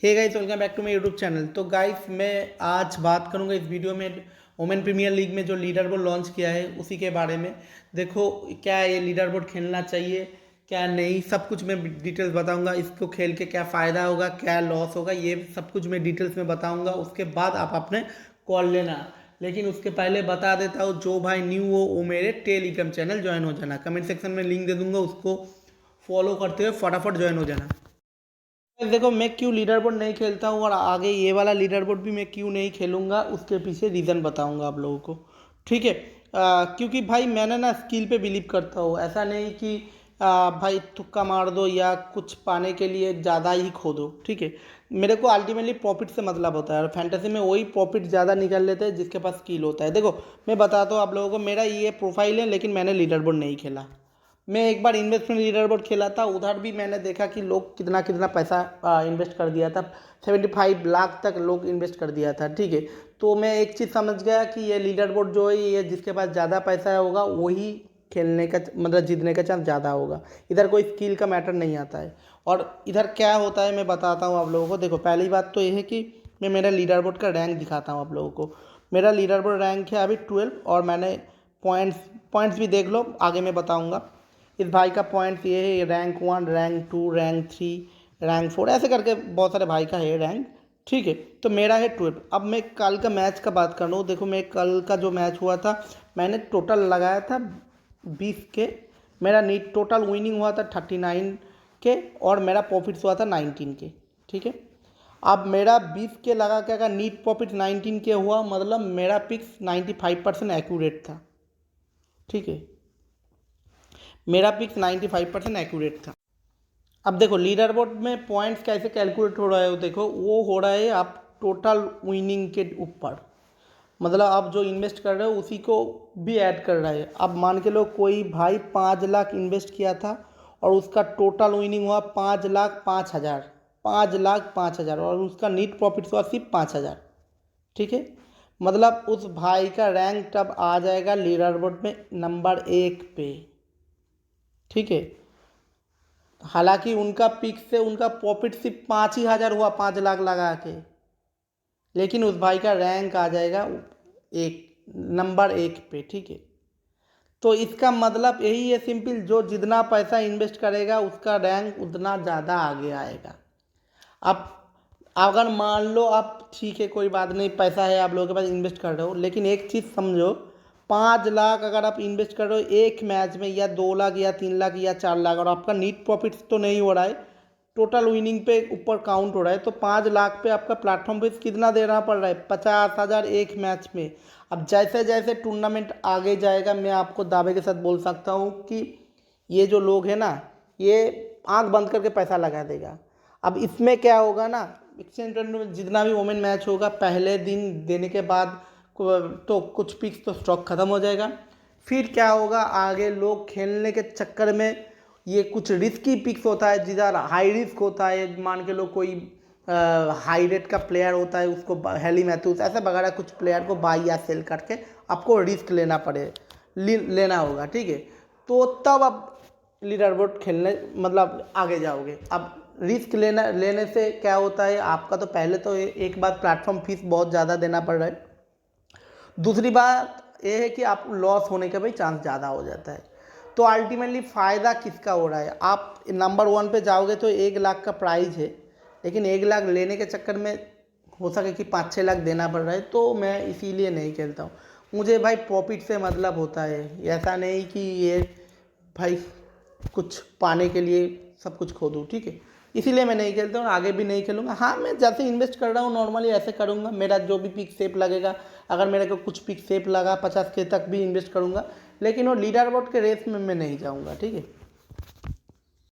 Hey guys, welcome back to my YouTube channel. तो guys, मैं आज बात करूंगा इस वीडियो में वुमेन प्रीमियर लीग में जो लीडर बोर्ड लॉन्च किया है उसी के बारे में। देखो, क्या ये लीडर बोर्ड खेलना चाहिए क्या नहीं, सब कुछ मैं डिटेल्स बताऊंगा। इसको खेल के क्या फ़ायदा होगा, क्या लॉस होगा, ये सब कुछ मैं डिटेल्स में बताऊंगा। उसके बाद आप अपने कॉल लेना। लेकिन उसके पहले बता देता हूँ, जो भाई न्यू हो वो मेरे टेलीग्राम चैनल ज्वाइन हो जाना। कमेंट सेक्शन में लिंक दे दूंगा, उसको फॉलो करते हुए फटाफट ज्वाइन हो जाना। देखो, मैं क्यों लीडर बोर्ड नहीं खेलता हूँ और आगे ये वाला लीडर बोर्ड भी मैं क्यों नहीं खेलूँगा, उसके पीछे रीज़न बताऊँगा आप लोगों को। ठीक है। क्योंकि भाई मैंने ना स्किल पे बिलीव करता हूँ। ऐसा नहीं कि भाई तुक्का मार दो या कुछ पाने के लिए ज़्यादा ही खो दो। ठीक है। मेरे को अल्टीमेटली प्रॉफिट से मतलब होता है और फैंटेसी में वही प्रॉफिट ज़्यादा निकाल लेते हैं जिसके पास स्किल होता है। देखो, मैं बताता हूँ आप लोगों को, मेरा ये प्रोफाइल है लेकिन मैंने लीडर बोर्ड नहीं खेला। मैं एक बार इन्वेस्टमेंट लीडर बोर्ड खेला था, उधर भी मैंने देखा कि लोग कितना कितना पैसा इन्वेस्ट कर दिया था। 75 लाख तक लोग इन्वेस्ट कर दिया था। ठीक है। तो मैं एक चीज़ समझ गया कि ये लीडर बोर्ड जो है, ये जिसके पास ज़्यादा पैसा होगा वही खेलने का मतलब जीतने का चांस ज़्यादा होगा। इधर कोई स्किल का मैटर नहीं आता है। और इधर क्या होता है मैं बताता हूँ आप लोगों को। देखो, पहली बात तो ये है कि मैं मेरा लीडर बोर्ड का रैंक दिखाता हूँ आप लोगों को। मेरा लीडर बोर्ड रैंक है अभी 12 और मैंने पॉइंट्स पॉइंट्स भी देख लो, आगे मैं बताऊँगा। इस भाई का पॉइंट्स ये है, रैंक 1, रैंक 2, रैंक 3, रैंक 4, ऐसे करके बहुत सारे भाई का है रैंक। ठीक है। तो मेरा है 12। अब मैं कल का मैच का बात कर रहा हूँ। देखो, मैं कल का जो मैच हुआ था, मैंने टोटल लगाया था 20 के। मेरा नीट टोटल विनिंग हुआ था 39 के और मेरा प्रॉफिट्स हुआ था 19 के। ठीक है। अब मेरा 20 के लगा के अगर नीट प्रॉफिट 19 के हुआ, मतलब मेरा पिक्स 95% एक्यूरेट था। ठीक है। मेरा पिक्स 95% एक्यूरेट था। अब देखो, लीडर बोर्ड में पॉइंट्स कैसे कैलकुलेट हो रहा है, देखो वो हो रहा है आप टोटल विनिंग के ऊपर। मतलब आप जो इन्वेस्ट कर रहे हो उसी को भी ऐड कर रहा है। अब मान के लो कोई भाई 5 लाख इन्वेस्ट किया था और उसका टोटल विनिंग हुआ 5,05,000, 5,05,000 और उसका नीट प्रॉफिट हुआ सिर्फ 5,000। ठीक है। मतलब उस भाई का रैंक तब आ जाएगा लीडर बोर्ड में नंबर 1 पे। ठीक है। हालांकि उनका पिक से उनका प्रॉफिट सिर्फ 5 ही हज़ार हुआ, 5 लाख लगा के। लेकिन उस भाई का रैंक आ जाएगा नंबर 1 पे। ठीक है। तो इसका मतलब यही है सिंपल, जो जितना पैसा इन्वेस्ट करेगा उसका रैंक उतना ज़्यादा आगे आएगा। अब अगर मान लो आप, ठीक है कोई बात नहीं, पैसा है आप लोगों के पास, इन्वेस्ट कर रहे हो, लेकिन एक चीज़ समझो, 5 लाख अगर आप इन्वेस्ट कर रहे हो एक मैच में, या 2 लाख या 3 लाख या 4 लाख, और आपका नीट प्रॉफिट तो नहीं हो रहा है, टोटल विनिंग पे ऊपर काउंट हो रहा है, तो 5 लाख पे आपका प्लेटफॉर्म पे कितना देना पड़ रहा है? 50,000 एक मैच में। अब जैसे जैसे टूर्नामेंट आगे जाएगा, मैं आपको दावे के साथ बोल सकता हूँ कि ये जो लोग हैं ना, ये आंख बंद करके पैसा लगा देगा। अब इसमें क्या होगा ना, एक्सचेंज ट्रेंड में जितना भी वोमेन मैच होगा, पहले दिन देने के बाद तो कुछ पिक्स तो स्टॉक ख़त्म हो जाएगा। फिर क्या होगा, आगे लोग खेलने के चक्कर में, ये कुछ रिस्की पिक्स होता है जिधर हाई रिस्क होता है। मान के लोग कोई हाई रेट का प्लेयर होता है, उसको हेली मैथ्यूस ऐसे वगैरह कुछ प्लेयर को बाई या सेल करके आपको रिस्क लेना होगा। ठीक है। तो तब आप लीडर बोर्ड खेलने मतलब आगे जाओगे। अब रिस्क लेने से क्या होता है, आपका तो पहले तो एक बार प्लेटफॉर्म फीस बहुत ज़्यादा देना पड़ रहा है। दूसरी बात यह है कि आप लॉस होने का भी चांस ज़्यादा हो जाता है। तो अल्टीमेटली फ़ायदा किसका हो रहा है? आप नंबर 1 पे जाओगे तो 1 लाख का प्राइज़ है, लेकिन 1 लाख लेने के चक्कर में हो सके कि 5-6 लाख देना पड़ रहा है। तो मैं इसीलिए नहीं खेलता हूँ। मुझे भाई प्रॉफिट से मतलब होता है, ऐसा नहीं कि ये भाई कुछ पाने के लिए सब कुछ खो दूँ। ठीक है। इसीलिए मैं नहीं खेलता हूँ, आगे भी नहीं खेलूँगा। हाँ, मैं जैसे इन्वेस्ट कर रहा हूँ नॉर्मली ऐसे करूँगा। मेरा जो भी पिक सेफ लगेगा, अगर मेरे को कुछ पिक सेफ लगा 50 के तक भी इन्वेस्ट करूँगा, लेकिन वो लीडर बोर्ड के रेस में मैं नहीं जाऊँगा। ठीक है।